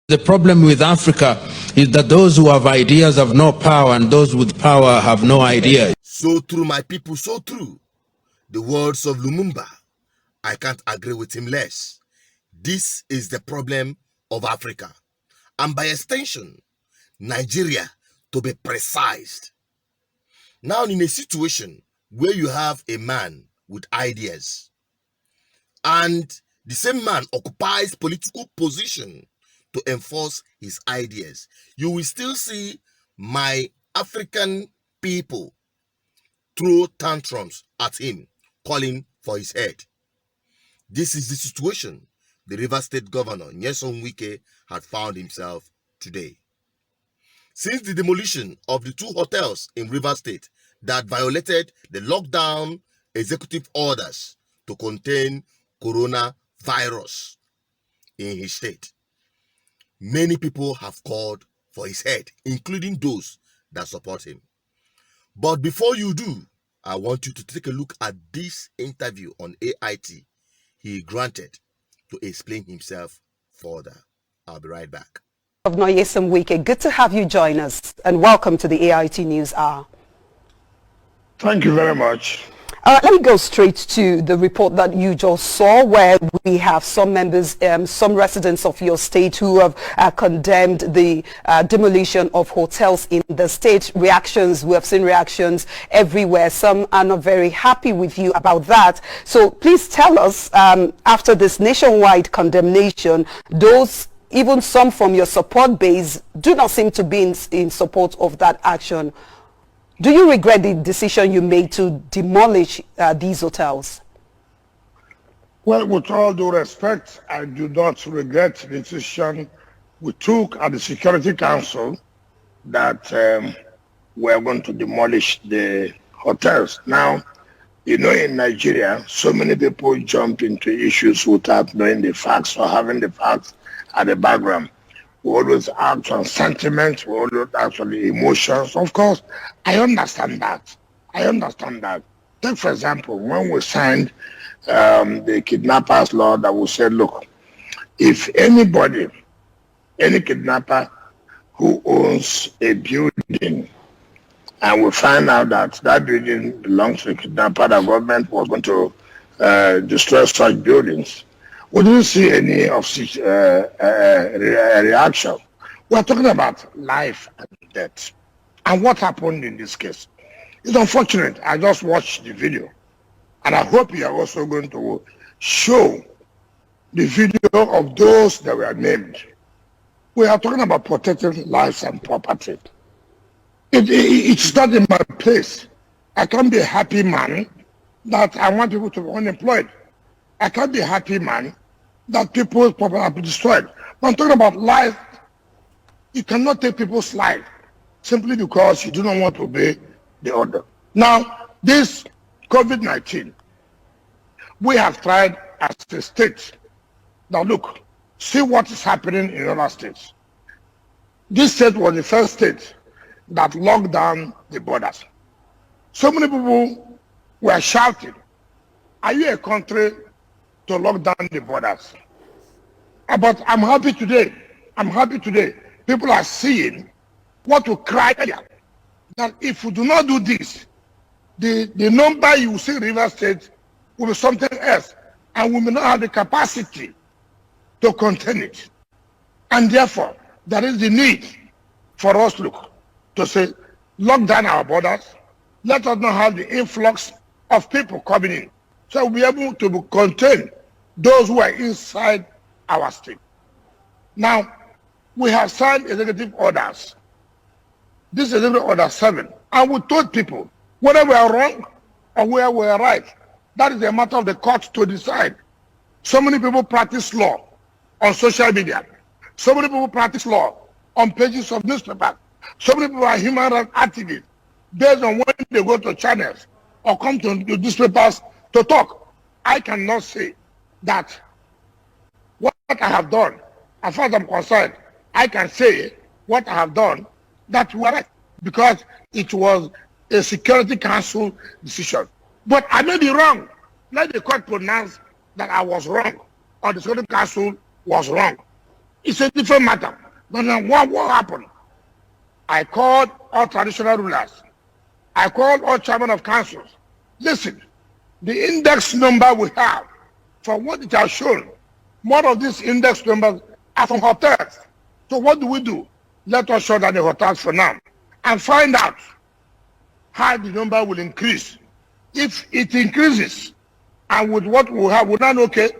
The problem with Africa is that those who have ideas have no power, and those with power have no idea. So true, my people, so true. The words of Lumumba, I can't agree with him less. This is the problem of Africa, and by extension, Nigeria, to be precise. Now, in a situation where you have a man with ideas, and the same man occupies political position to enforce his ideas, you will still see my African people throw tantrums at him, calling for his head. This is the situation the Rivers State Governor, Nyesom Wike, had found himself today. Since the demolition of the 2 hotels in Rivers State that violated the lockdown executive orders to contain coronavirus in his state, many people have called for his head, including those that support him. But before you do, I want you to take a look at this interview on AIT he granted to explain himself further. I'll be right back. Governor Nyesom Wike, good to have you join us, and welcome to the AIT News Hour. Thank you very much. Let me go straight to the report that you just saw, where we have some members, some residents of your state who have condemned the demolition of hotels in the state. Reactions, we have seen reactions everywhere. Some are not very happy with you about that. So please tell us, after this nationwide condemnation, those, even some from your support base, do not seem to be in support of that action. Do you regret the decision you made to demolish these hotels? Well, with all due respect, I do not regret the decision we took at the Security Council that we're going to demolish the hotels. Now, you know, in Nigeria, so many people jump into issues without knowing the facts or having the facts at the background. We always act on sentiments, we always act on the emotions. Of course, I understand that. Take, for example, when we signed the kidnappers law that we said, look, if anybody, any kidnapper who owns a building, and we find out that that building belongs to a kidnapper, the government was going to destroy such buildings, we didn't see any of such reaction. We're talking about life and death. And what happened in this case? It's unfortunate. I just watched the video. And I hope you are also going to show the video of those that were named. We are talking about protecting lives and property. It's not in my place. I can't be a happy man that I want people to be unemployed. I can't be a happy man that people's property are destroyed. But I'm talking about life. You cannot take people's life simply because you do not want to obey the order. Now, this COVID-19, we have tried as a state. Now look, see what is happening in other states. This state was the first state that locked down the borders. So many people were shouting, are you a country to lock down the borders? But I'm happy today. People are seeing what we cry here. That if we do not do this, the number you see in River State will be something else. And we may not have the capacity to contain it. And therefore, there is the need for us to say, lock down our borders. Let us not have the influx of people coming in. So we'll be able to contain those who are inside our state. Now, we have signed executive orders. This is executive order 7. And we told people, whether we are wrong or where we are right, that is a matter of the court to decide. So many people practice law on social media. So many people practice law on pages of newspapers. So many people are human rights activists based on when they go to channels or come to newspapers to talk. I cannot say that what I have done, as far as I'm concerned, I can say what I have done, that was right, because it was a Security Council decision. But I may be wrong. Let the court pronounce that I was wrong, or the Security Council was wrong. It's a different matter. But then what happened? I called all traditional rulers. I called all chairmen of councils. Listen, the index number we have, from what it has shown, more of these index numbers are from hotels. So what do? Let us shut down the hotels for now and find out how the number will increase. If it increases, and with what we have, we're not okay,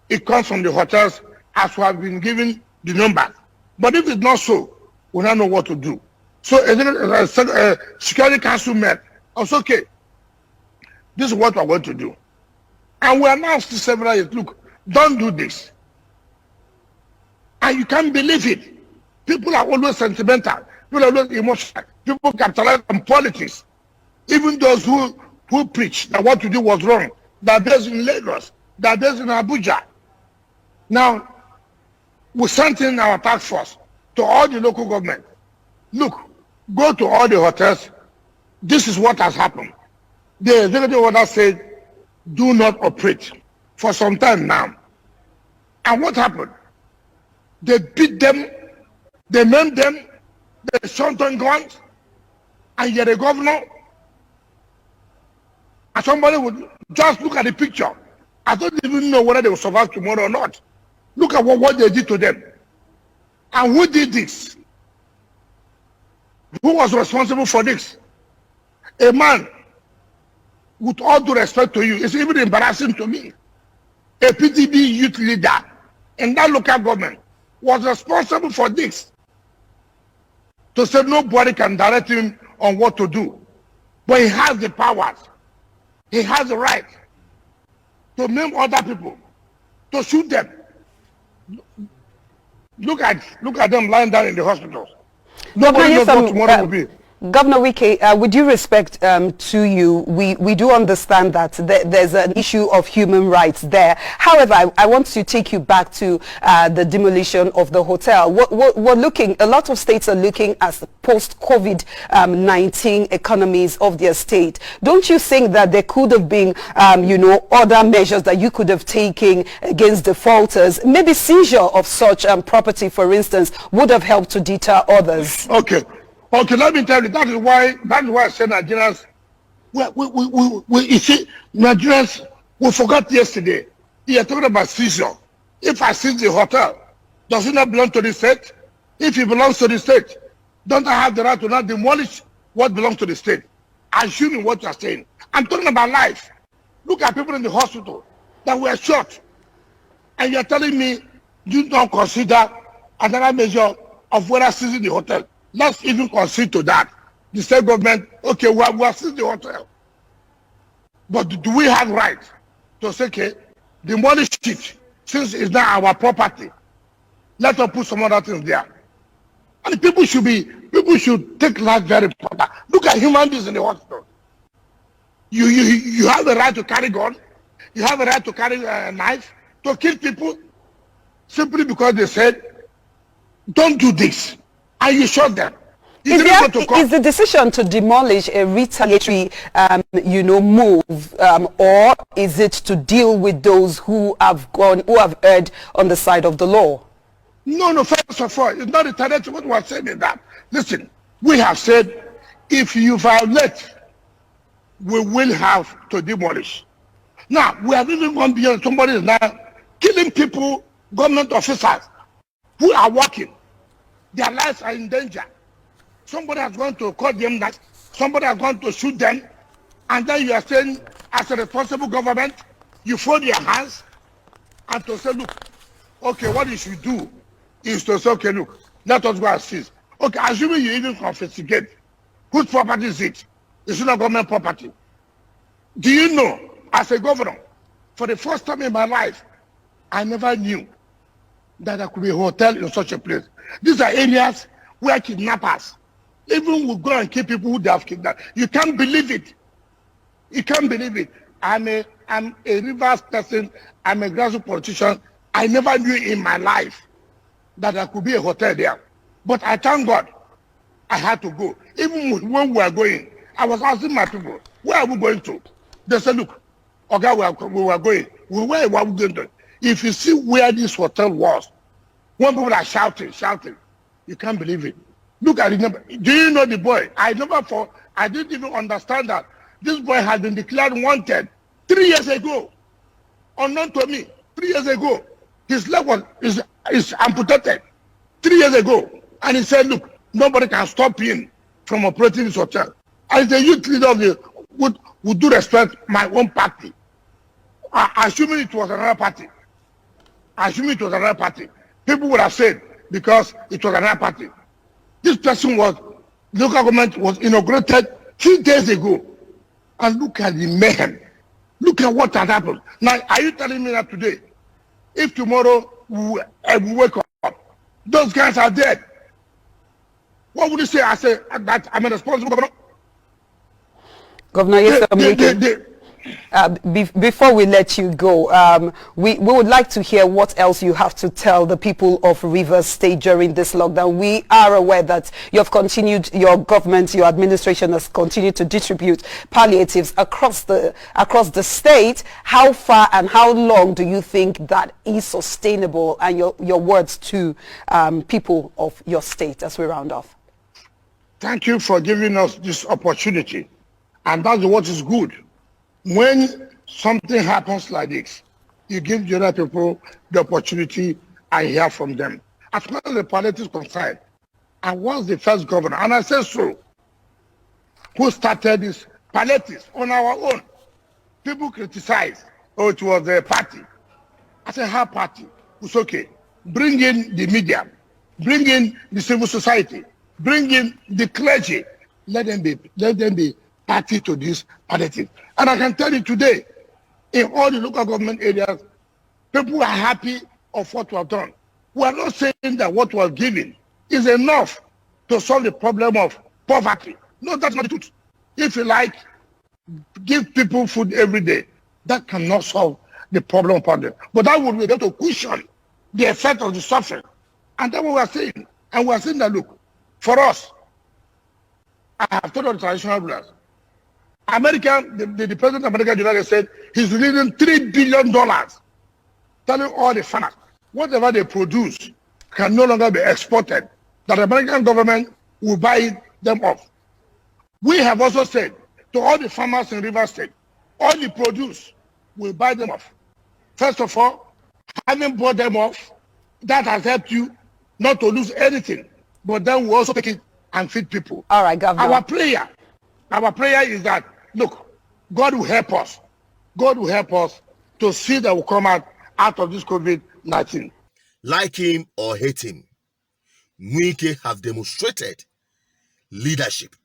it comes from the hotels as we have been given the numbers. But if it's not so, we don't know what to do. So security council met. I was okay. This is what we're going to do. And we announced to several years, look, don't do this. And you can't believe it. People are always sentimental. People are always emotional. People capitalize on politics. Even those who preach that what to do was wrong. They're based in Lagos. They're based in Abuja. Now, we sent in our task force to all the local government. Look, go to all the hotels. This is what has happened. The executive order said, do not operate for some time now. And what happened? They beat them, they maimed them, they shot on guns, and you're the governor. And somebody would just look at the picture. I don't even know whether they will survive tomorrow or not. Look at what they did to them. And who did this? Who was responsible for this? A man, with all due respect to you, it's even embarrassing to me. A PDB youth leader in that local government was responsible for this. To say nobody can direct him on what to do. But he has the powers. He has the right to name other people, to shoot them. Look at them lying down in the hospitals. Nobody knows what tomorrow will be. Governor Wike, with due respect to you, we do understand that there's an issue of human rights there. However, I want to take you back to the demolition of the hotel. We're looking, a lot of states are looking at post-COVID-19 economies of their state. Don't you think that there could have been, other measures that you could have taken against defaulters? Maybe seizure of such property, for instance, would have helped to deter others. Okay, let me tell you, that is why I said Nigerians, you see, Nigerians, we forgot yesterday. You're talking about seizure. If I seize the hotel, does it not belong to the state? If it belongs to the state, don't I have the right to not demolish what belongs to the state? Assuming what you're saying. I'm talking about life. Look at people in the hospital that were shot. And you're telling me you don't consider another measure of whether seizing the hotel. Let's even concede to that. The state government, okay, we are seizing the hotel. But do we have right to say, okay, demolish it, since it's not our property? Let us put some other things there. And people should take life very important. Look at human beings in the hospital. You have the right to carry gun. You have the right to carry a knife, to kill people, simply because they said, don't do this. And you shot them. Is the decision to demolish a retaliatory, move, or is it to deal with those who have erred on the side of the law? No. First of all, it's not retaliatory. What we are saying is that, listen, we have said, if you violate, we will have to demolish. Now, we have even gone beyond. Somebody is now killing people, government officers who are working. Their lives are in danger. Somebody has gone to call them that. Somebody has gone to shoot them. And then you are saying, as a responsible government, you fold your hands and to say, look, okay, what you should do is to say, okay, look, let us go and seize. Okay, assuming you even confiscate, whose property is it? It's not government property. Do you know, as a governor, for the first time in my life, I never knew that there could be a hotel in such a place. These are areas where kidnappers even will go and kill people who they have kidnapped. You can't believe it. You can't believe it. I'm a Rivers person. I'm a grassroots politician. I never knew in my life that there could be a hotel there. But I thank God I had to go. Even when we were going, I was asking my people, where are we going to? They said, look, okay, we were going. Where were we going to? If you see where this hotel was, When people are shouting, you can't believe it. Look at the number. Do you know the boy? I didn't even understand that this boy had been declared wanted 3 years ago. Unknown to me, 3 years ago. His leg is amputated 3 years ago. And he said, look, nobody can stop him from operating this hotel. As the youth leader of the would do respect my own party. Assuming it was another party. People would have said, because it was another party. This person local government was inaugurated 3 days ago. And look at the mayhem. Look at what has happened. Now, are you telling me that today, if tomorrow we wake up, those guys are dead? What would you say? I say that I'm a responsible governor. Governor, yes, before we let you go, we would like to hear what else you have to tell the people of Rivers State during this lockdown. We are aware that you have continued, your government, your administration has continued to distribute palliatives across the state. How far and how long do you think that is sustainable? And your words to people of your state as we round off. Thank you for giving us this opportunity. And that's what is good. When something happens like this, you give the other people the opportunity and hear from them. As far as the palliatives concerned, I was the first governor, and I said so, who started this palliatives on our own. People criticize, oh, it was the party. I said, how party? It's okay. Bring in the media, bring in the civil society, bring in the clergy. Let them be party to this palliative. And I can tell you today, in all the local government areas, people are happy of what we have done. We are not saying that what we are giving is enough to solve the problem of poverty. No, that's not the truth. If you like, give people food every day. That cannot solve the problem of poverty. But that would be able to cushion the effect of the suffering. And that's what we are saying. And we are saying that, look, for us, I have told the traditional rulers, the president of America, the United States, he's releasing $3 billion, telling all the farmers, whatever they produce can no longer be exported, that the American government will buy them off. We have also said to all the farmers in Rivers State, all the produce will buy them off. First of all, having bought them off, that has helped you not to lose anything, but then we also take it and feed people. All right, Governor. Our prayer is that, look, God will help us. God will help us to see that we come out of this COVID-19. Like him or hate him, Wike have demonstrated leadership.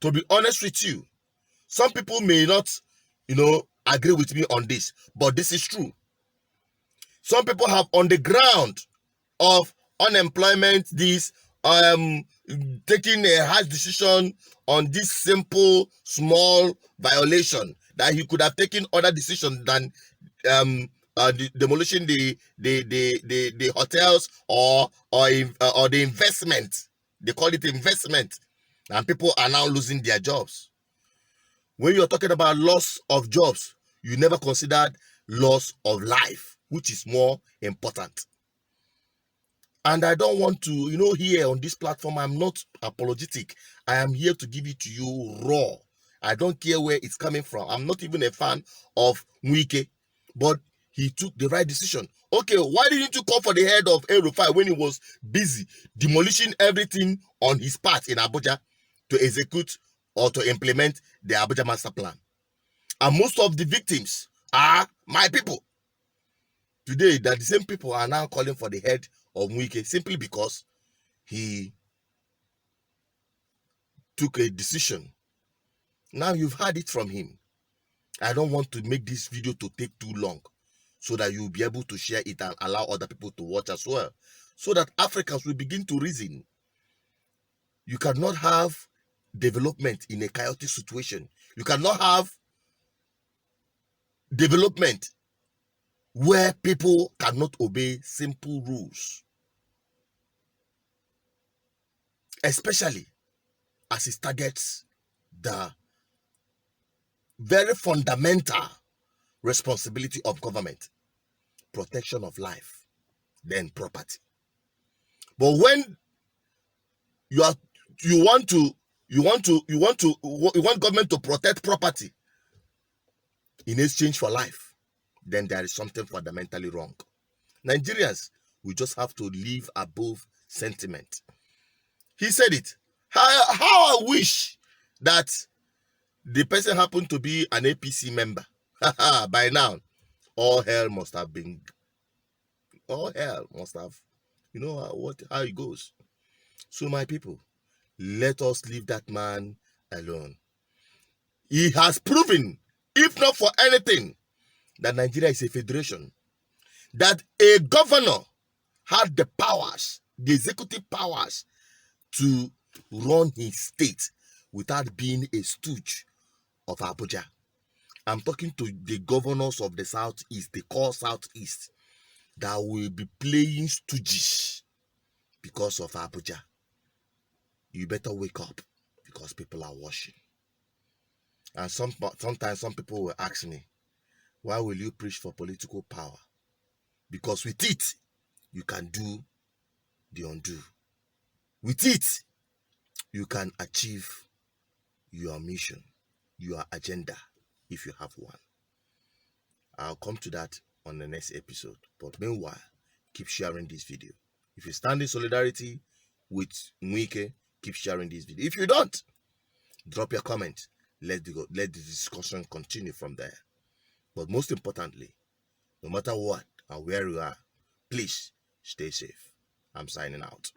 To be honest with you, some people may not, agree with me on this, but this is true. Some people have on the ground of unemployment, taking a harsh decision on this simple, small violation that he could have taken other decisions than demolishing the hotels or the investment. They call it investment, and people are now losing their jobs. When you're talking about loss of jobs, you never considered loss of life, which is more important. And I don't want to, here on this platform, I'm not apologetic. I am here to give it to you raw. I don't care where it's coming from. I'm not even a fan of Wike, but he took the right decision. Okay, why didn't you call for the head of El-Rufai when he was busy demolishing everything on his part in Abuja to execute or to implement the Abuja master plan? And most of the victims are my people. Today, that the same people are now calling for the head of Wike simply because he took a decision. Now you've heard it from him. I don't want to make this video to take too long so that you'll be able to share it and allow other people to watch as well, so that Africans will begin to reason. You cannot have development in a chaotic situation. You cannot have development where people cannot obey simple rules, especially as it targets the very fundamental responsibility of government, protection of life. then property. But when you want government to protect property in exchange for life, then there is something fundamentally wrong. Nigerians, we just have to live above sentiment. He said it. How I wish that the person happened to be an APC member. By now, all hell must have, you know how it goes. So my people, let us leave that man alone. He has proven, if not for anything, that Nigeria is a federation. That a governor had the powers, the executive powers, to run his state without being a stooge of Abuja. I'm talking to the governors of the Southeast, the core Southeast, that will be playing stooges because of Abuja. You better wake up, because people are watching. And sometimes some people will ask me, why will you preach for political power? Because with it, you can do the undo. With it, you can achieve your mission, your agenda, if you have one. I'll come to that on the next episode. But meanwhile, keep sharing this video. If you stand in solidarity with Wike, keep sharing this video. If you don't, drop your comment. Let the discussion continue from there. But most importantly, no matter what and where you are, please stay safe. I'm signing out.